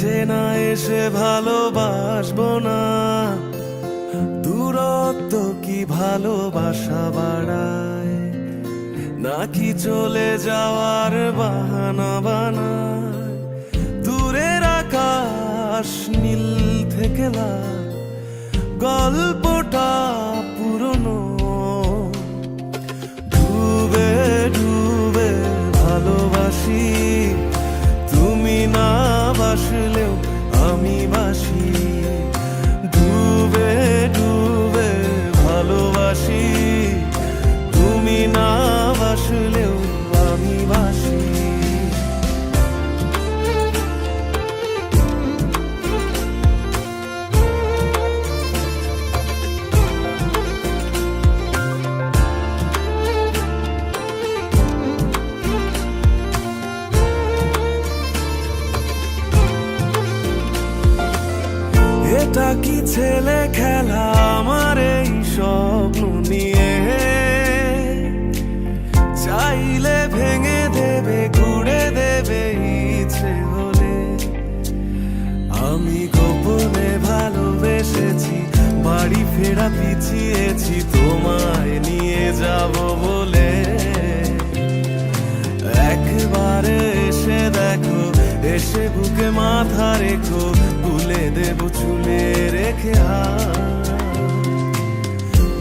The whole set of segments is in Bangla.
কাছে না এসে ভালোবাসবো না, দূরত্ব কি ভালোবাসা বাড়ায়, নাকি চলে যাওয়ার বাহানা বানায়। দূরের আকাশ নীল থেকে লাল, গল্পটা পুরনো। ডুবে ডুবে ভালোবাসি, তুমি না বাসলেও আমি বাসি। ডুবে ডুবে ভালোবাসি, তুমি না বাসলেও আমি বাসি। এটা কি ছেলে খেলা আমার এই স্বপ্ন নিয়ে, চাইলে ভেঙে দেবে ঘুরে দেবে ইচ্ছে হলে। আমি গোপনে ভালোবেসেছি, বাড়ি ফেরা পিছিয়েছি তোমায় নিয়ে যাব বলে। একবারে এসে দেখো, এসে বুকে মাথা রেখো, তুলে দেব চুলে রেখে হাত।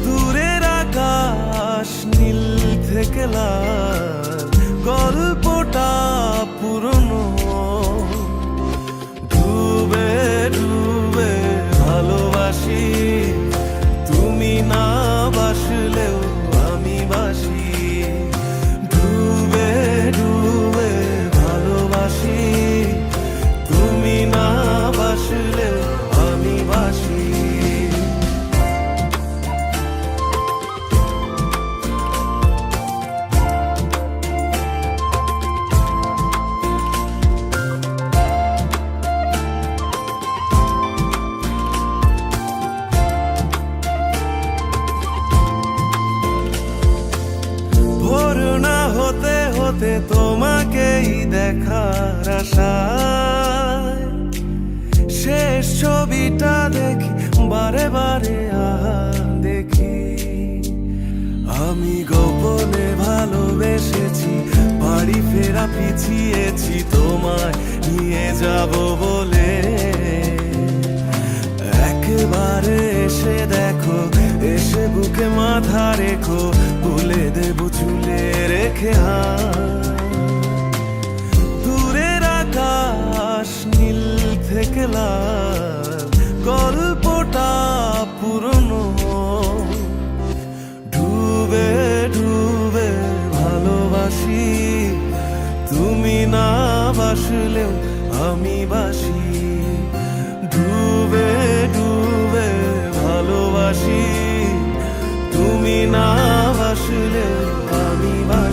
দূরের আকাশ নীল থেকে লাল, গল্পটা পুরনো। ডুবে ডুবে ভালোবাসি, তুমি না বাসলেও আমি বাসি। ডুবে ডুবে ভালোবাসি, তুমি না বাসলেও আমি বাসি। ভোর না হতে হতে তোমাকেই দেখার আশায়, শেষ ছবিটা দেখি বারে বারে দেখি। আমি গোপনে ভালোবেসেছি, বাড়ি ফেরা পিছিয়েছি তোমায় নিয়ে যাব বলে। একবারে এসে দেখো, এসে বুকে মাথা রেখো, তুলে দেব চুলে রেখে হাত। দূরের আকাশ নীল থেকে লাল, গল্পটা পুরনো। ডুবে ডুবে ভালোবাসি, তুমি না বাসলেও আমি বাসি। ডুবে ডুবে ভালোবাসি, তুমি না বাসলেও আমি বাসি।